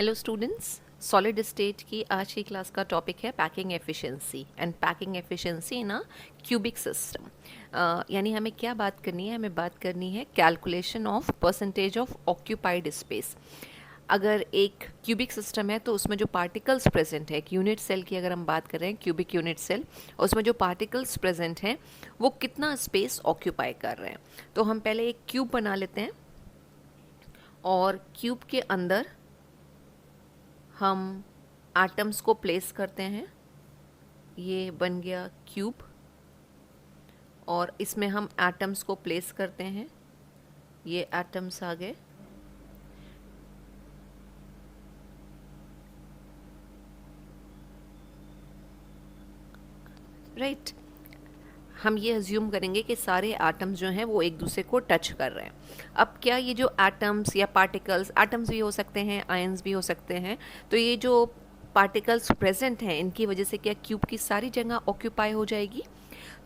Hello students, solid state की आज की क्लास का टॉपिक है packing efficiency and packing efficiency in a cubic system. यानी हमें क्या बात करनी है? हमें बात करनी है calculation of percentage of occupied space. अगर एक क्यूबिक सिस्टम है तो उसमें जो पार्टिकल्स प्रेजेंट है, एक यूनिट सेल की अगर हम बात कर रहे हैं, क्यूबिक यूनिट सेल, उसमें जो पार्टिकल्स प्रेजेंट हैं वो कितना स्पेस ऑक्यूपाई कर रहे हैं। तो हम पहले एक क्यूब बना लेते हैं और क्यूब के अंदर हम एटम्स को प्लेस करते हैं। ये बन गया क्यूब और इसमें हम एटम्स को प्लेस करते हैं। ये एटम्स आ गए। राइट, हम ये अज्यूम करेंगे कि सारे एटम्स जो हैं वो एक दूसरे को टच कर रहे हैं। अब क्या ये जो एटम्स या पार्टिकल्स, एटम्स भी हो सकते हैं, आयंस भी हो सकते हैं, तो ये जो पार्टिकल्स प्रेजेंट हैं इनकी वजह से क्या क्यूब की सारी जगह ऑक्यूपाई हो जाएगी?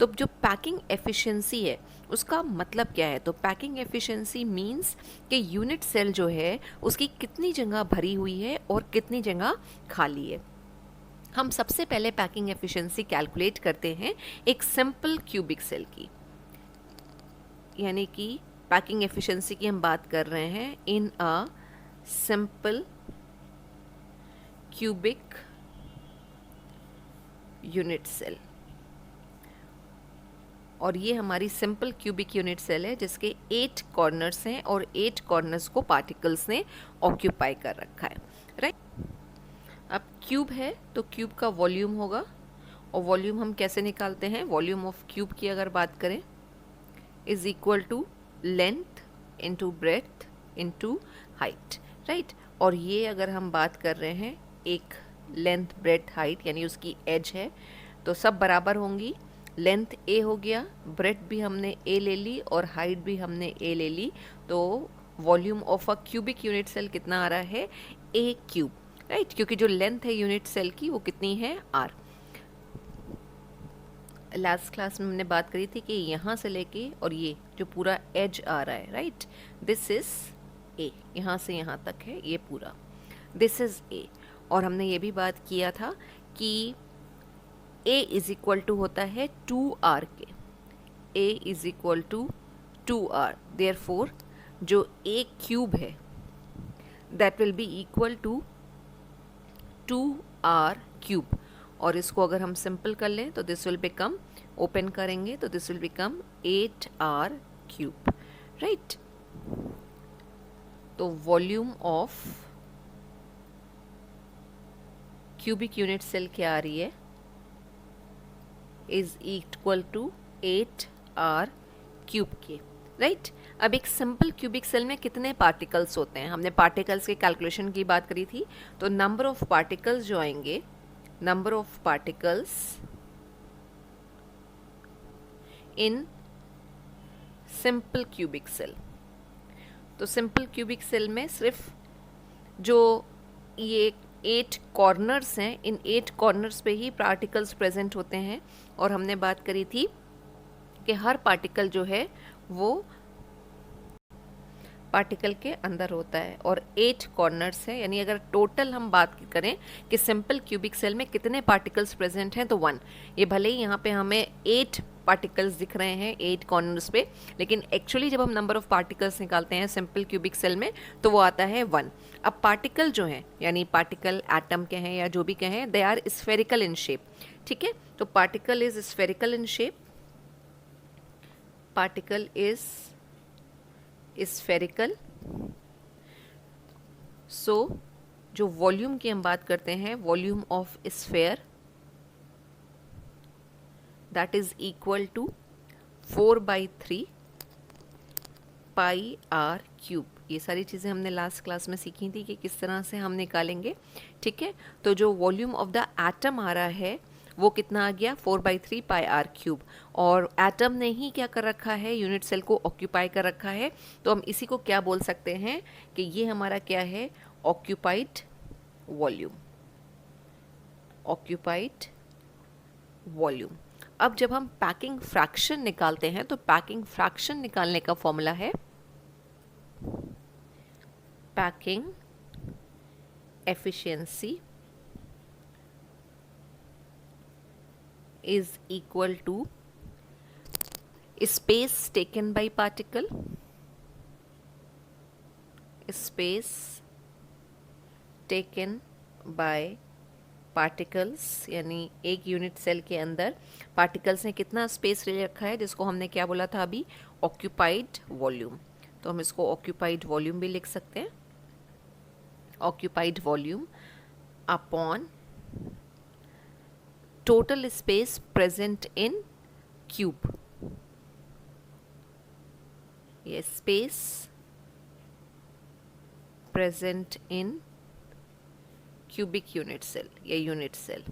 तो जो पैकिंग एफिशिएंसी है उसका मतलब क्या है? तो पैकिंग एफिशिएंसी मींस कि यूनिट सेल जो है उसकी कितनी जगह भरी हुई है और कितनी जगह खाली है। हम सबसे पहले पैकिंग एफिशिएंसी कैलकुलेट करते हैं एक सिंपल क्यूबिक सेल की, यानी कि पैकिंग एफिशिएंसी की हम बात कर रहे हैं in a simple cubic unit cell. और ये हमारी सिंपल क्यूबिक यूनिट सेल है जिसके 8 कॉर्नर्स हैं और 8 कॉर्नर्स को पार्टिकल्स ने ऑक्यूपाई कर रखा है। राइट, अब क्यूब है तो क्यूब का वॉल्यूम होगा, और वॉल्यूम हम कैसे निकालते हैं? वॉल्यूम ऑफ क्यूब की अगर बात करें is equal to length into breadth into height. Right, और ये अगर हम बात कर रहे हैं एक लेंथ ब्रेथ हाइट यानी उसकी एज है तो सब बराबर होंगी। लेंथ ए हो गया, ब्रेथ भी हमने ए ले ली और हाइट भी हमने ए ले ली, तो volume of a cubic unit cell कितना आ रहा है? ए क्यूब। राइट, क्योंकि जो लेंथ है यूनिट सेल की वो कितनी है? आर। लास्ट क्लास में हमने बात करी थी कि यहाँ से लेके और ये जो पूरा एज आ रहा है, राइट, दिस इज ए, यहाँ से यहाँ तक है ये पूरा, दिस इज ए। और हमने ये भी बात किया था कि A इज इक्वल टू होता है 2R के। A is equal to 2R, therefore जो A क्यूब है that will be equal to 2R cube. और इसको अगर हम सिंपल कर लें तो दिस विल बिकम, ओपन करेंगे तो this will become 8R cube. Right, तो volume of cubic unit cell क्या आ रही है? Is equal to 8R cube के। राइट, अब एक सिंपल क्यूबिक सेल में कितने पार्टिकल्स होते हैं? हमने पार्टिकल्स के कैलकुलेशन की बात करी थी, तो नंबर ऑफ पार्टिकल्स जो आएंगे, number of particles in simple cubic cell. तो सिंपल क्यूबिक सेल में सिर्फ जो ये 8 कॉर्नर्स हैं, इन 8 कॉर्नर्स पे ही पार्टिकल्स प्रेजेंट होते हैं। और हमने बात करी थी कि हर पार्टिकल जो है वो पार्टिकल के अंदर होता है और 8 कॉर्नर्स है, यानी अगर टोटल हम बात करें कि सिंपल क्यूबिक सेल में कितने पार्टिकल्स प्रेजेंट हैं तो 1। ये भले ही यहाँ पे हमें 8 पार्टिकल्स दिख रहे हैं 8 कॉर्नर्स पे, लेकिन एक्चुअली जब हम नंबर ऑफ पार्टिकल्स निकालते हैं सिंपल क्यूबिक सेल में तो वो आता है 1। अब पार्टिकल जो हैं, यानी पार्टिकल एटम के हैं या जो भी कहें, they are spherical in shape. ठीक है, तो particle is spherical in shape, particle is spherical. So जो वॉल्यूम की हम बात करते हैं, volume of sphere that is equal to 4/3 pi r cube. ये सारी चीज़ें हमने लास्ट क्लास में सीखी थी कि किस तरह से हम निकालेंगे। ठीक है, तो जो वॉल्यूम ऑफ द एटम आ रहा है वो कितना आ गया? 4/3 पाई आर क्यूब। और एटम ने ही क्या कर रखा है? यूनिट सेल को ऑक्यूपाई कर रखा है, तो हम इसी को क्या बोल सकते हैं कि ये हमारा क्या है? Occupied volume, occupied volume. अब जब हम पैकिंग फ्रैक्शन निकालते हैं तो पैकिंग फ्रैक्शन निकालने का फॉर्मूला है packing efficiency is equal to space taken by particle, space taken by particles, यानी एक यूनिट सेल के अंदर पार्टिकल्स ने कितना स्पेस ले रखा है, जिसको हमने क्या बोला था अभी, ऑक्यूपाइड वॉल्यूम। तो हम इसको ऑक्यूपाइड वॉल्यूम भी लिख सकते हैं, occupied volume upon total space present in cube, ये space present in cubic unit cell या यूनिट सेल।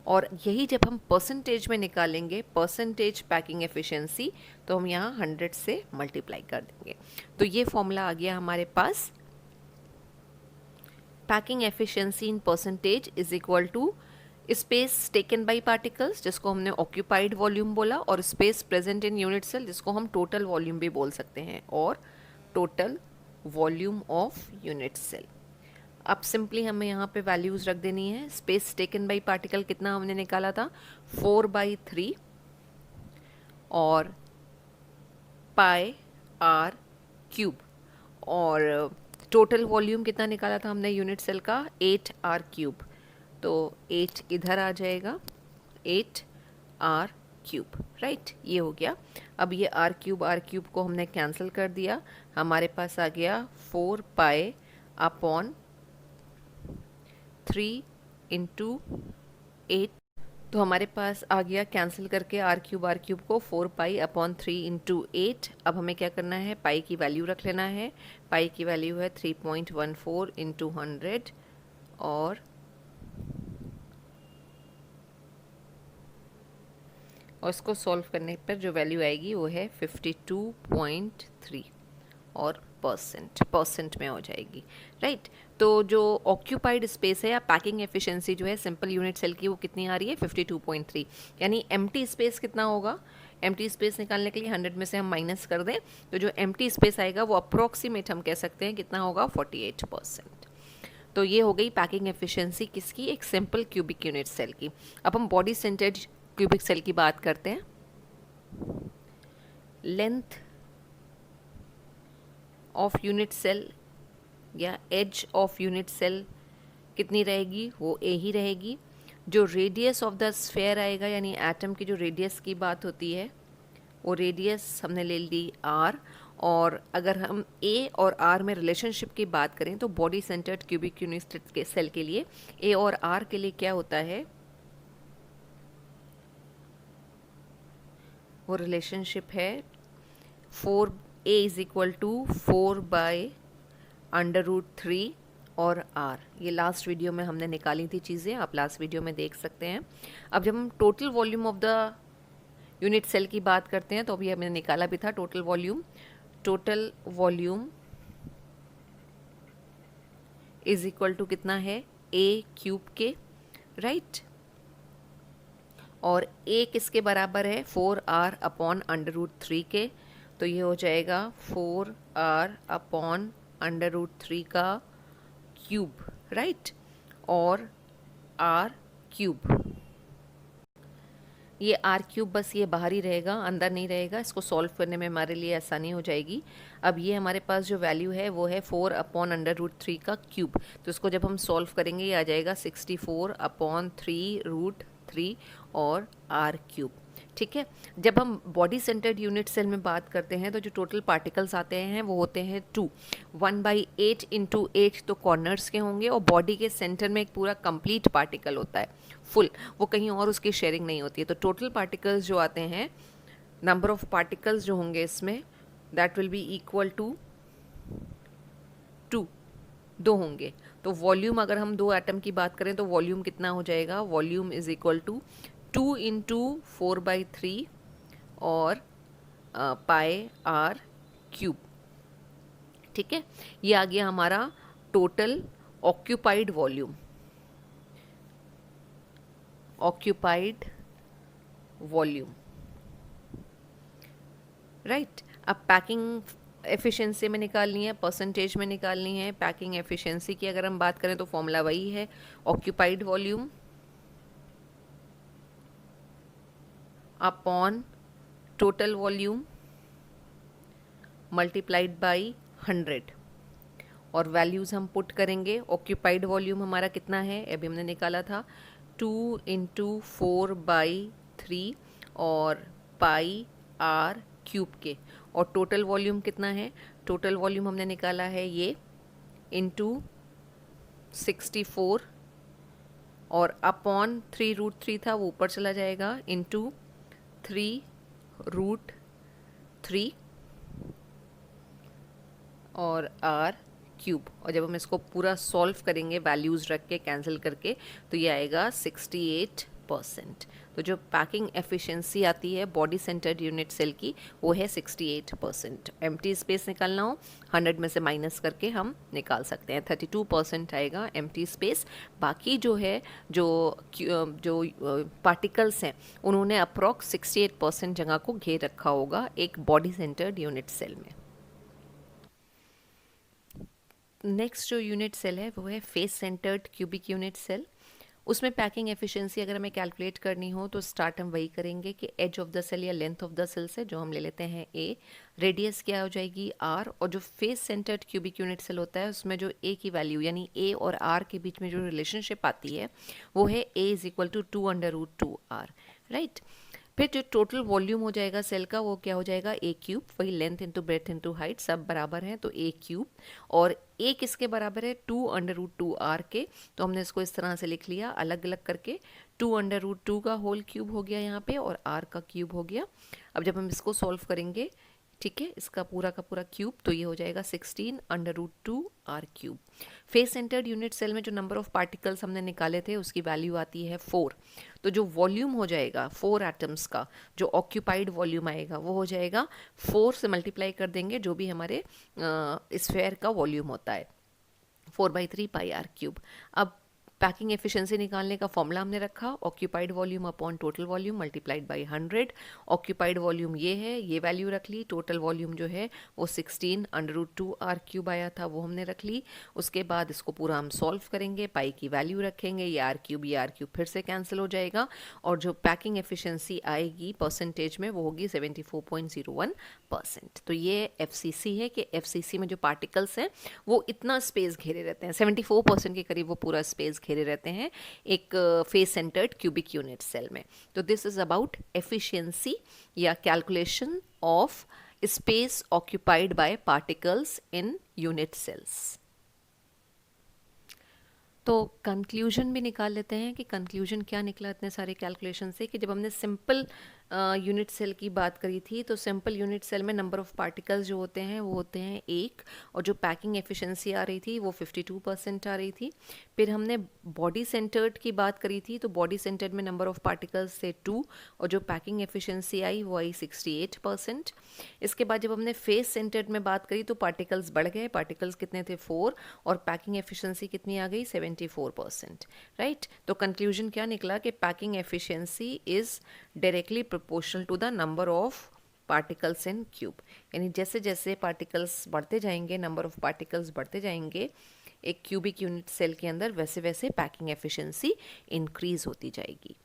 और यही जब हम परसेंटेज में निकालेंगे, परसेंटेज पैकिंग एफिशिएंसी, तो हम यहाँ 100 से मल्टीप्लाई कर देंगे। तो ये फॉर्मूला आ गया हमारे पास, packing efficiency in percentage is equal to space taken by particles, जिसको हमने ऑक्यूपाइड वॉल्यूम बोला, और space present in unit cell, जिसको हम टोटल वॉल्यूम भी बोल सकते हैं, और total volume of unit cell. अब सिंपली हमें यहाँ पे वैल्यूज रख देनी है। स्पेस टेकन बाय पार्टिकल कितना हमने निकाला था, 4/3, और पाई आर क्यूब, और टोटल वॉल्यूम कितना निकाला था हमने यूनिट सेल का, 8r क्यूब। तो 8 इधर आ जाएगा, 8r क्यूब, राइट, ये हो गया। अब ये r क्यूब को हमने कैंसिल कर दिया, हमारे पास आ गया 4 पाई अपॉन 3 इंटू 8। तो हमारे पास आ गया कैंसिल करके r क्यूब को 4 पाई अपॉन 3 इंटू 8। अब हमें क्या करना है, पाई की वैल्यू रख लेना है। पाई की वैल्यू है 3.14 इंटू 100, और इसको सॉल्व करने पर जो वैल्यू आएगी वो है 52.3, और परसेंट में हो जाएगी, राइट। तो जो ऑक्यूपाइड स्पेस है या पैकिंग एफिशिएंसी जो है सिंपल यूनिट सेल की, वो कितनी आ रही है, 52.3। यानी एम्प्टी स्पेस कितना होगा, एम्प्टी स्पेस निकालने के लिए 100 में से हम माइनस कर दें, तो जो एम्प्टी स्पेस आएगा वो अप्रोक्सीमेट हम कह सकते हैं कितना होगा, 48%। तो ये हो गई पैकिंग एफिशिएंसी किसकी, एक सिंपल क्यूबिक यूनिट सेल की। अब हम बॉडी सेंटर्ड क्यूबिक सेल की बात करते हैं। लेंथ ऑफ यूनिट सेल या एज ऑफ यूनिट सेल कितनी रहेगी, वो ए ही रहेगी। जो रेडियस ऑफ द स्फेयर आएगा, यानी एटम की जो रेडियस की बात होती है, वो रेडियस हमने ले ली आर। और अगर हम ए और आर में रिलेशनशिप की बात करें, तो बॉडी सेंटर्ड क्यूबिक यूनिट के सेल के लिए ए और आर के लिए क्या होता है, वो रिलेशनशिप है 4a इज इक्वल टू 4/√3 और r। ये लास्ट वीडियो में हमने निकाली थी चीज़ें, आप लास्ट वीडियो में देख सकते हैं। अब जब हम total volume of the unit cell की बात करते हैं, तो अभी हमने निकाला भी था total volume. Total volume is equal to कितना है, a क्यूब के, राइट। और a किसके बराबर है, 4r अपॉन √3 के। तो ये हो जाएगा 4r अपॉन √3 का क्यूब, राइट, और r क्यूब। ये r क्यूब बस ये बाहर ही रहेगा, अंदर नहीं रहेगा। इसको सॉल्व करने में हमारे लिए आसानी हो जाएगी। अब ये हमारे पास जो वैल्यू है वो है 4 अपॉन √3 का क्यूब। तो इसको जब हम सॉल्व करेंगे, ये आ जाएगा 64 अपॉन 3√3 और r क्यूब, ठीक है। जब हम बॉडी सेंटर्ड यूनिट सेल में बात करते हैं, तो जो टोटल पार्टिकल्स आते हैं वो होते हैं 2, 1/8 इंटू 8 तो कॉर्नर्स के होंगे, और बॉडी के सेंटर में एक पूरा कंप्लीट पार्टिकल होता है फुल, वो कहीं और उसकी शेयरिंग नहीं होती है। तो टोटल पार्टिकल्स जो आते हैं, नंबर ऑफ पार्टिकल्स जो होंगे इसमें, that will be equal to 2, 2 होंगे। तो वॉल्यूम अगर हम 2 एटम की बात करें, तो वॉल्यूम कितना हो जाएगा, volume is equal to 2 into 4/3 और पाई आर क्यूब, ठीक है। ये आ गया हमारा total occupied volume, occupied volume, right. अब पैकिंग एफिशिएंसी में निकालनी है, परसेंटेज में निकालनी है। पैकिंग एफिशिएंसी की अगर हम बात करें तो फॉर्मूला वही है, occupied volume upon total volume multiplied by 100, और वैल्यूज़ हम पुट करेंगे। ऑक्यूपाइड वॉल्यूम हमारा कितना है, अभी हमने निकाला था 2 × 4/3 और पाई आर क्यूब के। और टोटल वॉल्यूम कितना है, टोटल वॉल्यूम हमने निकाला है ये इंटू 64 और अपॉन 3√3 था वो ऊपर चला जाएगा, इंटू 3√3 और आर क्यूब। और जब हम इसको पूरा सॉल्व करेंगे वैल्यूज़ रख के कैंसिल करके तो ये आएगा 68%। तो जो पैकिंग एफिशिएंसी आती है बॉडी सेंटर्ड यूनिट सेल की वो है 68%। एम्प्टी स्पेस निकालना हो 100 में से माइनस करके हम निकाल सकते हैं, 32% आएगा एम्प्टी स्पेस। बाकी जो है जो पार्टिकल्स हैं उन्होंने अप्रॉक्स 68% जगह को घेर रखा होगा एक बॉडी सेंटर्ड यूनिट सेल में। नेक्स्ट जो यूनिट सेल है वो है face centred cubic unit cell. उसमें पैकिंग एफिशिएंसी अगर हमें कैलकुलेट करनी हो तो स्टार्ट हम वही करेंगे कि एज ऑफ द सेल या लेंथ ऑफ द सेल से, जो हम ले लेते हैं ए, रेडियस क्या हो जाएगी आर, और जो face centred cubic unit cell होता है उसमें जो ए की वैल्यू यानी ए और आर के बीच में जो रिलेशनशिप आती है वो है a is equal to 2√2r, right. फिर जो टोटल वॉल्यूम हो जाएगा सेल का वो क्या हो जाएगा ए क्यूब, वही length into breadth into height सब बराबर हैं तो ए क्यूब, और ए किसके बराबर है 2√2r के। तो हमने इसको इस तरह से लिख लिया अलग अलग करके, 2√2 का होल क्यूब हो गया यहाँ पे और r का क्यूब हो गया। अब जब हम इसको सॉल्व करेंगे, ठीक है, इसका पूरा का पूरा क्यूब, तो ये हो जाएगा 16√2r cube. Face centred unit cell में जो नंबर ऑफ पार्टिकल्स हमने निकाले थे उसकी वैल्यू आती है 4। तो जो वॉल्यूम हो जाएगा 4 एटम्स का, जो ऑक्यूपाइड वॉल्यूम आएगा वो हो जाएगा 4 से मल्टीप्लाई कर देंगे जो भी हमारे स्फेयर का वॉल्यूम होता है, 4/3 पाई आर क्यूब। अब पैकिंग एफिशिएंसी निकालने का फॉर्मूला हमने रखा, occupied volume upon total volume multiplied by 100। Occupied volume ये है, ये वैल्यू रख ली। टोटल वॉल्यूम जो है वो 16√2r क्यूब आया था वो हमने रख ली। उसके बाद इसको पूरा हम सॉल्व करेंगे, पाई की वैल्यू रखेंगे, ये आर क्यूब फिर से कैंसिल हो जाएगा, और जो पैकिंग एफिशिएंसी आएगी परसेंटेज में वो होगी 74.01%। तो ये एफसीसी है कि एफसीसी में जो पार्टिकल्स हैं वो इतना स्पेस घेरे रहते हैं, 74% के करीब वो पूरा स्पेस घेरे रहते हैं एक face centred cubic unit cell में। तो दिस इज अबाउट एफिशिएंसी या calculation of space occupied by particles in unit cells. तो कंक्लूजन भी निकाल लेते हैं कि कंक्लूजन क्या निकला इतने सारे कैलकुलेशन से, कि जब हमने सिंपल यूनिट सेल की बात करी थी तो सिंपल यूनिट सेल में नंबर ऑफ पार्टिकल्स जो होते हैं वो होते हैं 1, और जो पैकिंग एफिशिएंसी आ रही थी वो 52% आ रही थी। फिर हमने बॉडी सेंटर्ड की बात करी थी तो बॉडी सेंटर्ड में नंबर ऑफ पार्टिकल्स थे 2, और जो पैकिंग एफिशिएंसी आई वो आई 68%। इसके बाद जब हमने फेस सेंटर्ड में बात करी तो पार्टिकल्स बढ़ गए, पार्टिकल्स कितने थे 4, और पैकिंग एफिशिएंसी कितनी आ गई 74%, राइट। तो कंक्लूजन क्या निकला कि packing efficiency is directly proportional to the number of particles in cube, यानी जैसे जैसे पार्टिकल्स बढ़ते जाएंगे, नंबर ऑफ पार्टिकल्स बढ़ते जाएंगे एक क्यूबिक यूनिट सेल के अंदर, वैसे वैसे पैकिंग एफिशिएंसी इंक्रीज होती जाएगी।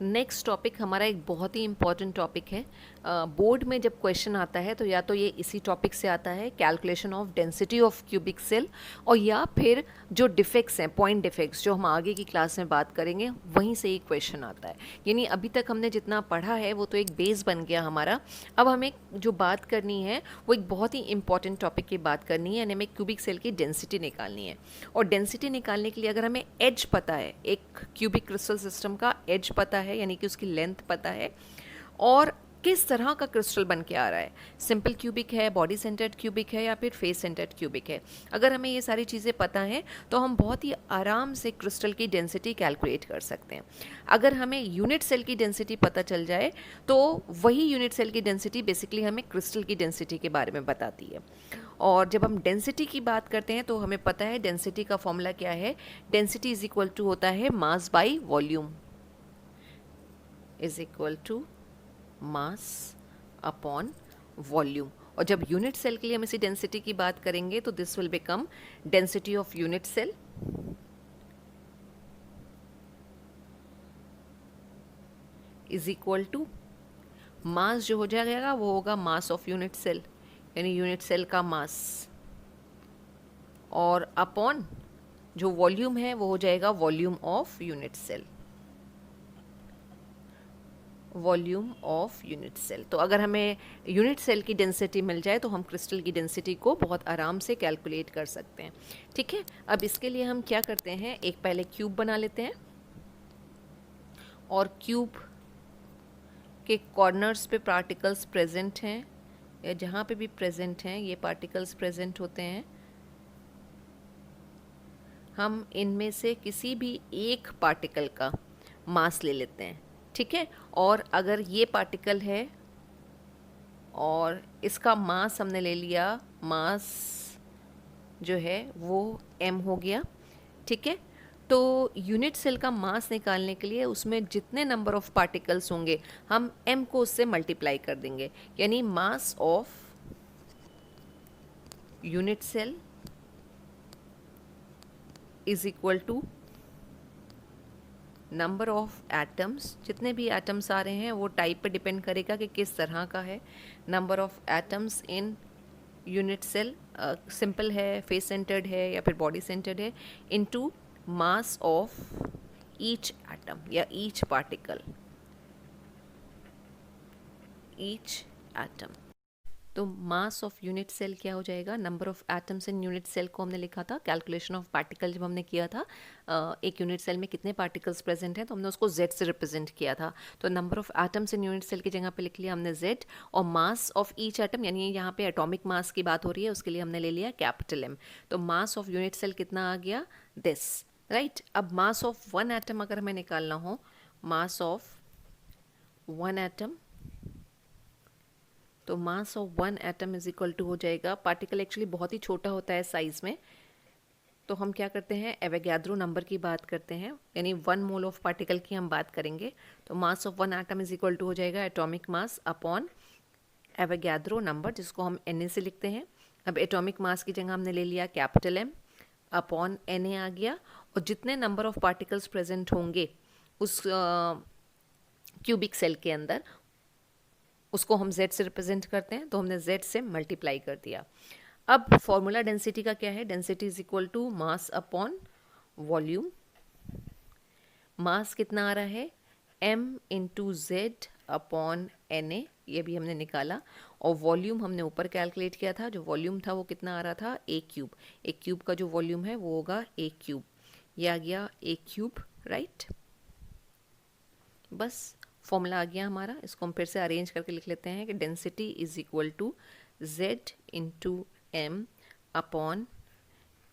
नेक्स्ट टॉपिक हमारा एक बहुत ही इम्पॉर्टेंट टॉपिक है। बोर्ड में जब क्वेश्चन आता है तो या तो ये इसी टॉपिक से आता है, calculation of density of cubic cell, और या फिर जो डिफेक्ट्स हैं, पॉइंट डिफेक्ट्स, जो हम आगे की क्लास में बात करेंगे वहीं से ही क्वेश्चन आता है। यानी अभी तक हमने जितना पढ़ा है वो तो एक बेस बन गया हमारा। अब हमें जो बात करनी है वो एक बहुत ही इंपॉर्टेंट टॉपिक की बात करनी है, यानी हमें क्यूबिक सेल की डेंसिटी निकालनी है। और डेंसिटी निकालने के लिए अगर हमें एज पता है, एक क्यूबिक क्रिस्टल सिस्टम का एज पता है यानी कि उसकी लेंथ पता है, और किस तरह का क्रिस्टल बन के आ रहा है, सिंपल क्यूबिक है, बॉडी सेंटर्ड क्यूबिक है या फिर फेस सेंटर्ड क्यूबिक है, अगर हमें ये सारी चीज़ें पता हैं तो हम बहुत ही आराम से क्रिस्टल की डेंसिटी कैलकुलेट कर सकते हैं। अगर हमें यूनिट सेल की डेंसिटी पता चल जाए तो वही यूनिट सेल की डेंसिटी बेसिकली हमें क्रिस्टल की डेंसिटी के बारे में बताती है। और जब हम डेंसिटी की बात करते हैं तो हमें पता है डेंसिटी का फॉर्मूला क्या है, डेंसिटी इज इक्वल टू होता है mass by volume, is equal to mass upon volume. और जब यूनिट सेल के लिए हम इसी डेंसिटी की बात करेंगे तो this will become density of unit cell is equal to mass जो हो जाएगा वो होगा मास ऑफ यूनिट सेल, यानी यूनिट सेल का मास, और अपॉन जो वॉल्यूम है वो हो जाएगा volume of unit cell, volume of unit cell. तो अगर हमें यूनिट सेल की डेंसिटी मिल जाए तो हम क्रिस्टल की डेंसिटी को बहुत आराम से कैलकुलेट कर सकते हैं। ठीक है, अब इसके लिए हम क्या करते हैं, एक पहले क्यूब बना लेते हैं और क्यूब के कॉर्नर्स पे पार्टिकल्स प्रेजेंट हैं, या जहाँ पे भी प्रेजेंट हैं ये पार्टिकल्स प्रेजेंट होते हैं, हम इनमें से किसी भी एक पार्टिकल का मास ले लेते हैं। ठीक है, और अगर ये पार्टिकल है और इसका मास हमने ले लिया, मास जो है वो m हो गया। ठीक है, तो यूनिट सेल का मास निकालने के लिए उसमें जितने नंबर ऑफ पार्टिकल्स होंगे हम m को उससे मल्टीप्लाई कर देंगे, यानी mass of unit cell is equal to number of atoms. जितने भी एटम्स आ रहे हैं वो टाइप पे डिपेंड करेगा कि किस तरह का है। Number of atoms in unit cell, simple है, फेस सेंटर्ड है या फिर बॉडी सेंटर्ड है, into mass of each atom या ईच पार्टिकल, ईच एटम। तो मास ऑफ यूनिट सेल क्या हो जाएगा, number of atoms in unit cell को हमने लिखा था कैलकुलेशन ऑफ पार्टिकल जब हमने किया था, एक यूनिट सेल में कितने पार्टिकल्स प्रेजेंट हैं तो हमने उसको z से रिप्रेजेंट किया था। तो number of atoms in unit cell की जगह पे लिख लिया हमने z, और मास ऑफ ईच एटम, यानी यहाँ पे एटॉमिक मास की बात हो रही है, उसके लिए हमने ले लिया कैपिटल M। तो मास ऑफ यूनिट सेल कितना आ गया, दिस, राइट। अब मास ऑफ वन एटम अगर हमें निकालना हो, मास ऑफ वन एटम, तो mass of one atom is equal to हो जाएगा, पार्टिकल एक्चुअली बहुत ही छोटा होता है साइज में, तो हम क्या करते हैं, एवोगैड्रो नंबर की बात करते हैं, यानी 1 मोल ऑफ पार्टिकल की हम बात करेंगे। तो mass of one atom is equal to हो जाएगा atomic mass upon Avogadro number, जिसको हम Na से लिखते हैं। अब एटॉमिक मास की जगह हमने ले लिया कैपिटल M अपॉन Na आ गया, और जितने नंबर ऑफ पार्टिकल्स प्रेजेंट होंगे उस क्यूबिक सेल के अंदर उसको हम z से रिप्रेजेंट करते हैं, तो हमने z से मल्टीप्लाई कर दिया। अब फॉर्मूला डेंसिटी का क्या है, density is equal to mass upon volume. Mass कितना आ रहा है, m into Z upon Na, ये भी हमने निकाला, और वॉल्यूम हमने ऊपर कैलकुलेट किया था, जो वॉल्यूम था वो कितना आ रहा था, a क्यूब। एक क्यूब का जो वॉल्यूम है वो होगा a क्यूब, ये आ गया a क्यूब, राइट। बस फॉर्मूला आ गया हमारा, इसको हम फिर से अरेंज करके लिख लेते हैं कि density is equal to z into M upon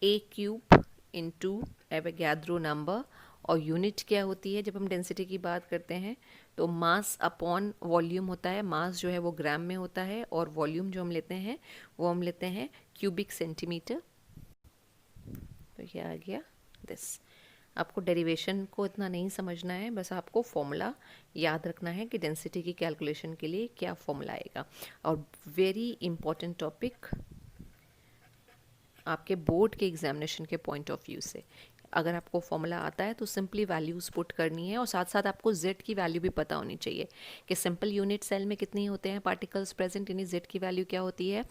a cube into Avogadro number, और यूनिट क्या होती है जब हम डेंसिटी की बात करते हैं, तो मास अपॉन वॉल्यूम होता है। मास जो है वो ग्राम में होता है, और वॉल्यूम जो हम लेते हैं वो हम लेते हैं क्यूबिक सेंटीमीटर। तो ये आ गया दिस। आपको डेरिवेशन को इतना नहीं समझना है, बस आपको फॉर्मूला याद रखना है कि डेंसिटी की कैलकुलेशन के लिए क्या फॉर्मूला आएगा। और वेरी इंपॉर्टेंट टॉपिक आपके बोर्ड के एग्जामिनेशन के पॉइंट ऑफ व्यू से, अगर आपको फॉर्मूला आता है तो सिंपली वैल्यूज़ पुट करनी है, और साथ साथ आपको z की वैल्यू भी पता होनी चाहिए कि सिंपल यूनिट सेल में कितने होते हैं पार्टिकल्स प्रेजेंट, यानी z की वैल्यू क्या होती है,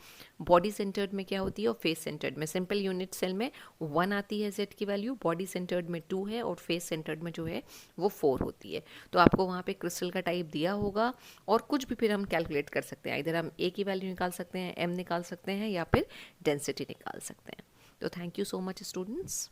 बॉडी सेंटर्ड में क्या होती है और फेस सेंटर्ड में। सिंपल यूनिट सेल में 1 आती है z की वैल्यू, बॉडी सेंटर्ड में 2 है, और फेस सेंटर्ड में जो है वो 4 होती है। तो आपको वहाँ पे क्रिस्टल का टाइप दिया होगा, और कुछ भी फिर हम कैलकुलेट कर सकते हैं, इधर हम a की वैल्यू निकाल सकते हैं, m निकाल सकते हैं, या फिर डेंसिटी निकाल सकते हैं। तो thank you so much students.